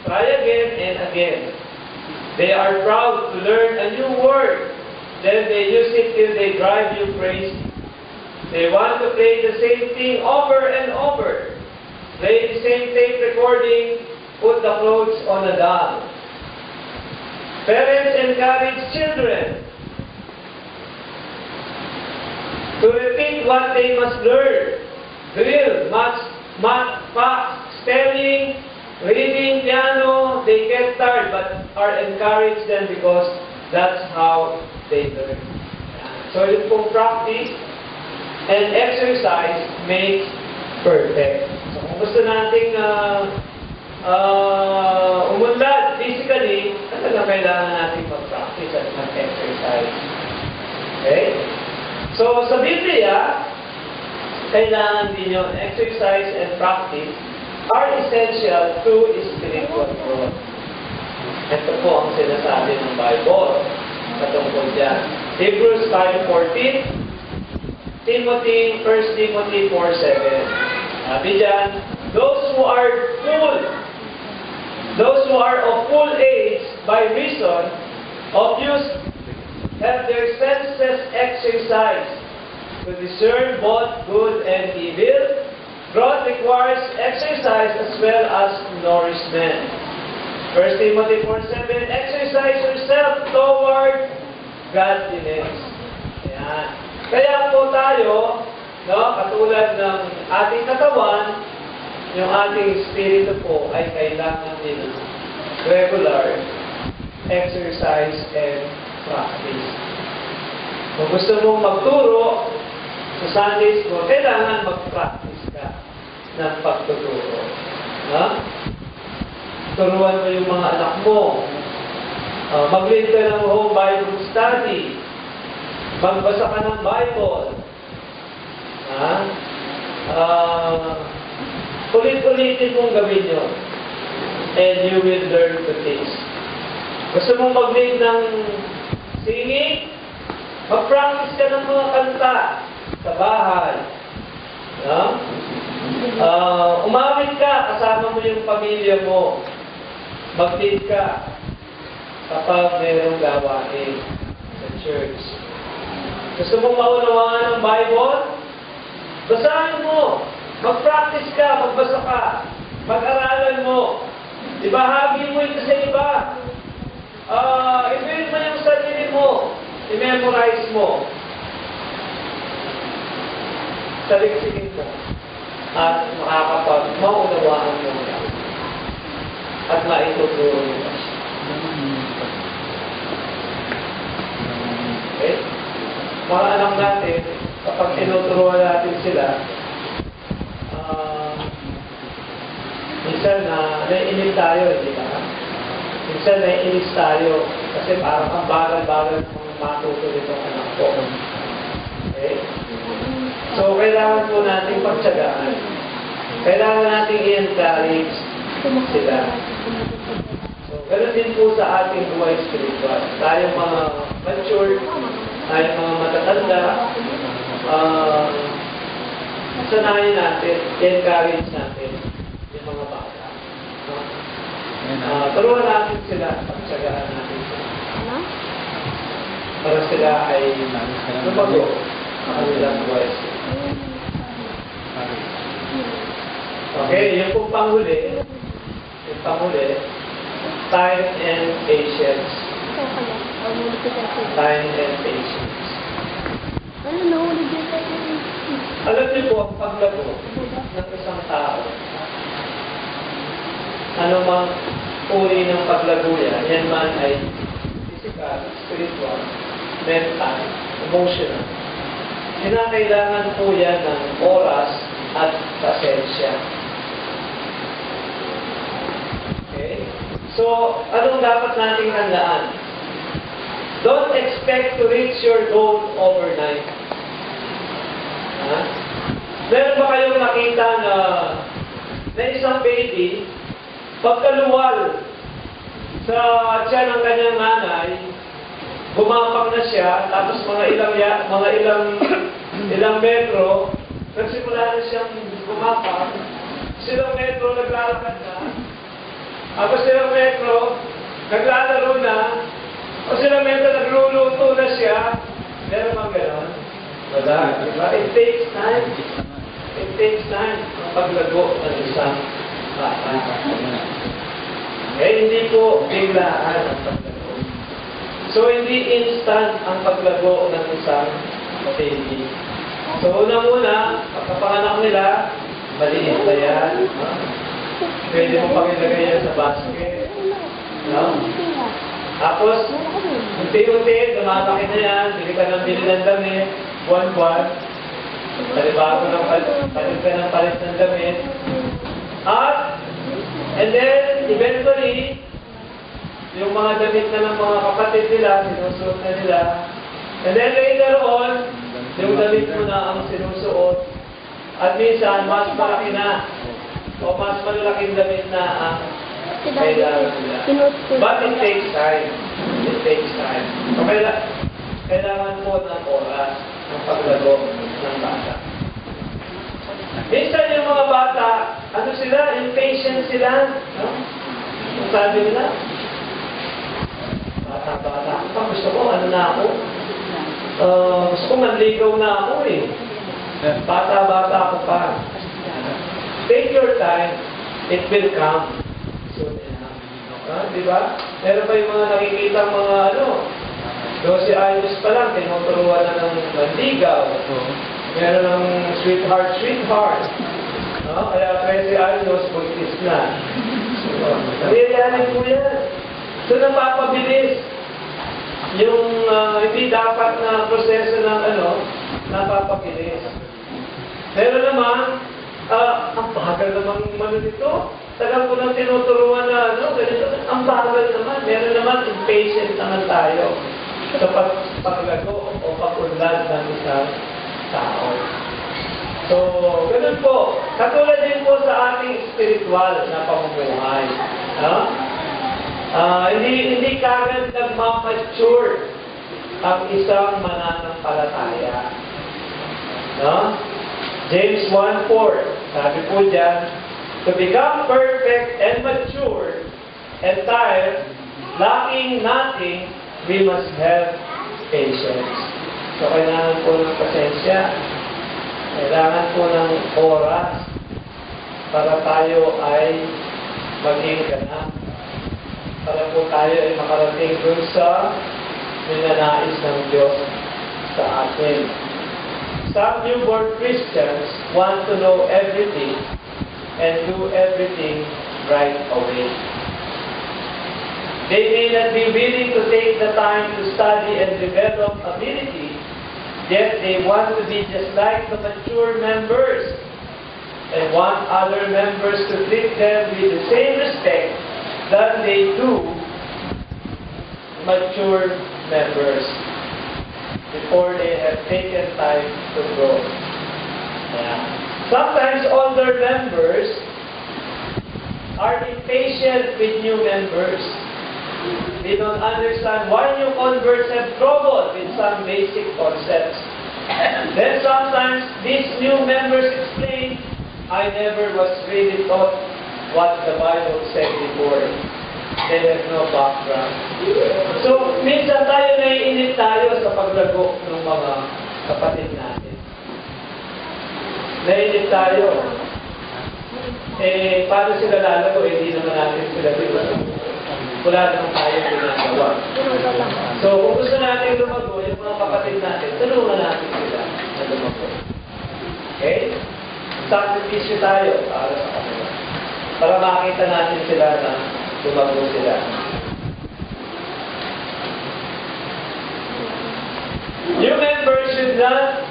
try again and again. They are proud to learn a new word. Then they use it till they drive you crazy. They want to play the same thing over and over. Play the same tape recording, put the clothes on a doll. Parents encourage children to repeat what they must learn. Drill, math, facts, spelling, reading, piano. They get tired but are encouraged them because that's how they learn. So yung pong practice and exercise makes perfect. So kung gusto nating umunlad physically, talaga kailangan natin mag-practice at mag-exercise. Okay? So sa Biblia, kailangan din yun. Exercise and practice are essential to spiritual growth. Ito po ang sinasabi ng Bible patungkol dyan. Hebrews 5:14, 1 Timothy 4:7. Sabi dyan, those who are of full age by reason of use have their senses exercised to discern both good and evil. Growth requires exercise as well as nourishment. 1 Timothy 4:7, exercise yourself toward godliness. Ayan. Kaya po tayo, no, katulad ng ating katawan, yung ating espiritu po ay kailangan din regular exercise and practice. Kung gusto mong magturo sa Sunday school, kailangan mag-practice ka ng pagtuturo. Ha? Turuan mo yung mga anak mo. Mag-lead ka ng home Bible study. Magbasa ka ng Bible. Ha? Ulit-ulitin mong gawin yun. And you will learn to teach. Gusto mong mag-lead ng singing? Mag-practice ka ng mga kanta sa bahay. No? Umawit ka, kasama mo yung pamilya mo. Mag-lead ka kapag mayroong gawain sa church. Gusto mong maunawaan ng Bible? Basahin mo. Mag-practice ka, magbasa ka. Mag-aralan mo. Ibahagi mo ito sa iba. I-build mo yung sarili mo. I-memorize mo. Saliksikin mo. At maunawaan mo yan. At maituturo mo. Okay? Mga anak natin, kapag tinuturuan natin sila, minsan naiinis tayo, hindi ba? Minsan naiinis tayo kasi parang ang bagal-bagal kung matuto nitong anak ko. Okay? So, kailangan po natin pagtsagaan. Kailangan natin i-encourage sila. So, ganoon din po sa ating buhay spiritual. Tayong mga mature, tayong mga matatanda, sanayin natin, i-encourage natin yung mga bata. Turuan natin sila, pagtsagaan natin sila. Para sila ay lumago ang kanilang buhay. Okay, yung pong panghuli, time and patience. Time and patience. Alam niyo po, ang paglago ng isang tao, ano mang uri ng paglago yan man ay physical, spiritual, mental, emotional. Kinakailangan po yan ng oras at pasensya. Okay? So, anong dapat nating tandaan? Don't expect to reach your goal overnight. Meron ba kayong nakita na isang baby, pagkaluwal sa tiyan ng kanyang nanay, gumapang na siya, tapos mga ilang metro, nagsimula na siyang gumapang, silang metro naglalakad na, Ako sila Metro, naglalaro na. O sila Metro, nagluluto na siya. Meron bang gano'n? Wala. Diba? It takes time. It takes time ang paglago ng isang bata. Hindi po biglaan ang paglago. So, hindi instant ang paglago ng isang baby. So, una-una, pagkapanganak nila, maliit na yan. Pwede mo pakilagay yan sa basket. No? Tapos, unti-unti, lumalaki na yan, bili ka ng damit, buwan-buwan, palit ka ng palit ng damit. And then, eventually, yung mga damit na ng mga kapatid nila, sinusuot na nila. And then later on, yung damit mo na ang sinusuot. At minsan, mas malaki na, o mas malalaking damit na ang kailangan nila. But it takes time. It takes time. So, kailangan po ng oras ng paglago ng bata. Minsan yung mga bata, ano sila? Impatient sila. No? Ang sabi nila, bata-bata. Gusto ko, ano na ako? Gusto ko manligaw na ako eh. Bata-bata ako pa. Take your time. It will come soon enough. Diba? Meron pa yung mga nakikita mga 12 anyos pa lang, tinuturuan na ng manligaw. Meron ng sweetheart. Kaya 13 anyos, buntis na. Nangyayari po yan. So, napapabilis yung hindi dapat na proseso ng napapabilis. Pero naman, ang bagal naman nito. Tagal ko nang tinuturuan na ganito. Ang bagal naman. Meron naman, impatient naman tayo sa paglago o pag-unlad ng isang tao. So, ganun po. Katulad din po sa ating spiritual na pamumuhay. Hindi kagad nagmamature ang isang mananampalataya. James 1:4, sabi po dyan, to become perfect and mature, entire, lacking nothing, we must have patience. So, kailangan po ng pasensya. Kailangan po ng oras para tayo ay maging ganap. Para po tayo ay makarating dun sa ninanais ng Diyos sa atin. Some newborn Christians want to know everything and do everything right away. They may not be willing to take the time to study and develop ability, yet they want to be just like the mature members and want other members to treat them with the same respect that they do mature members before they have taken time to grow. Sometimes older members are impatient with new members. They don't understand why new converts have trouble with some basic concepts. Then sometimes these new members explain, I never was really taught what the Bible said before. They have no background. So, minsan tayo naiinit tayo sa paglago ng mga kapatid natin. Naiinit tayo. Paano sila lalago? Hindi naman natin sila dito. Wala naman tayo ginagawa. So, kung gusto natin lumago, yung mga kapatid natin, tulungan natin sila na lumago. Okay? Sakripisyo tayo para sa kanila. Para makita natin sila na lumago sila. New members should not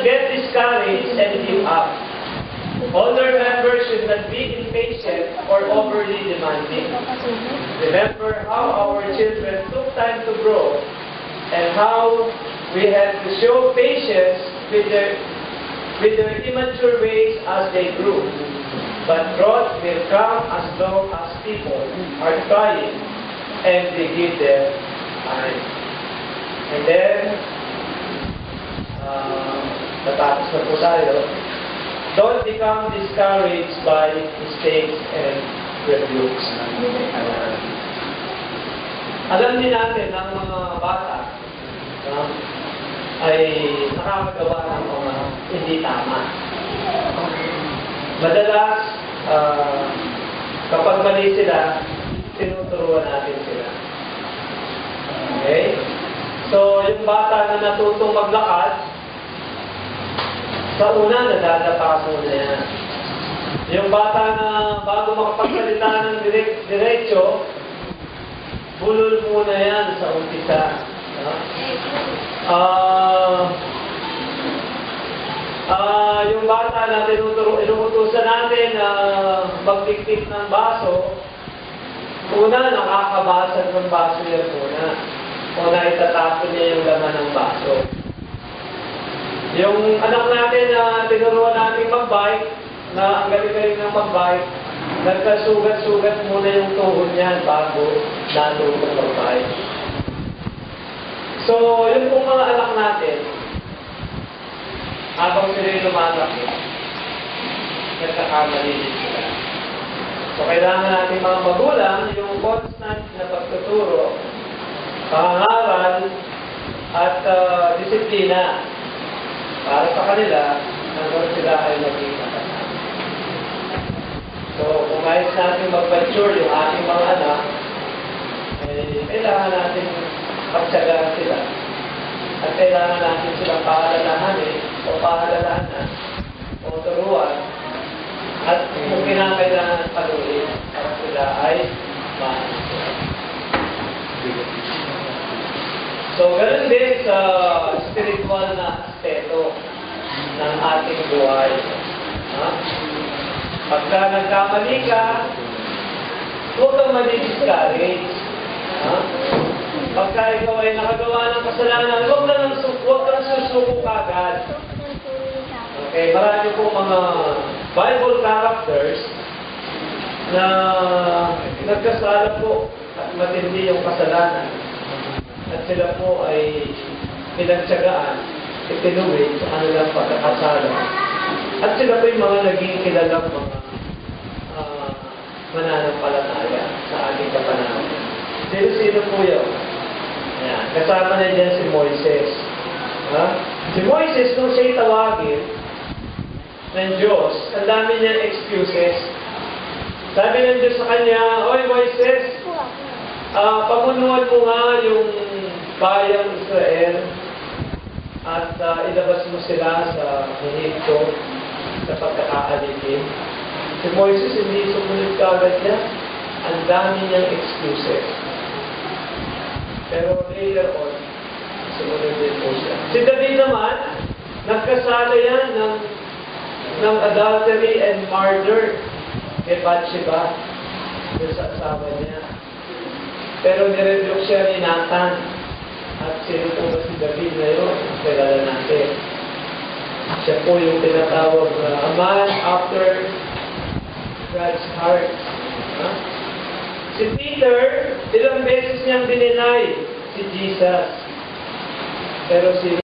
get discouraged and give up. Older members should not be impatient or overly demanding. Remember how our children took time to grow and how we had to show patience with their immature ways as they grew. But growth will come as long as people are trying and they give them time. And then, natapos na po tayo. Don't become discouraged by mistakes and rebukes. Alam din natin ang mga bata ay nakakagawa ng mga hindi tama. Madalas, kapag mali sila, tinuturuan natin sila. Okay? So, yung bata na natutong maglakad, sa una, nadadapa muna yan. Yung bata na bago makapagsalita ng diretso, bulol muna yan sa umpisa. Yung bata na inuutusan natin na magtiktik ng baso, una, nakakabasag ng baso yan muna. Una, itatapon niya yung laman ng baso. Yung anak natin na tinuruan natin mag-bike, na ang galing-galing ng mag-bike, nagkasugat-sugat muna yung tuhod niyan bago natutong mag-bike. So, yun pong mga anak natin, habang sila lumalaki, nagkakamali din sila. So, kailangan natin mga magulang yung constant na pagtuturo, pangangaral, at disiplina para sa kanila hanggang sila ay maging makasama. So, kung nais natin mag-mature yung ating mga anak, kailangan natin pagtsagaan sila. At kailangan natin silang paalalahanin o paalalahanan o turuan at kung kinakailangan paluin para sila ay mahalin. So, ganun din sa spiritual na aspeto ng ating buhay. Pagka nagkamali ka, huwag kang madi-discourage. Pagka ikaw ay nakagawa ng kasalanan, huwag kang susuko kagad. Okay, marami po mga Bible characters na nagkasala po at matindi yung kasalanan. At sila po ay pinagtsagaan, itinuwid sa kanilang pagkakasala. At sila po yung mga naging kilalang mga mananampalataya sa ating kapanahonan. Sino po yun? Ayan. Kasama na dyan si Moises. Si Moises, nung siya'y tawagin ng Diyos, ang dami niyang excuses. Sabi ng Diyos sa kanya, "Oy Moises, pamunuan mo nga yung bayang Israel at ilabas mo sila sa Ehipto sa pagkakaalipin." Si Moises hindi sumunod kagad niya. Ang dami niyang excuses. Pero later on, sumunod din po siya. Si David naman, nagkasala yan ng adultery and murder kay Bathsheba sa asawa niya. Pero nirebuke siya ni Nathan. At sino po ba si David na yun? Kilala natin. Siya po yung tinatawag na a man after God's heart. Si Peter, ilang beses niyang dininay si Jesus. Pero si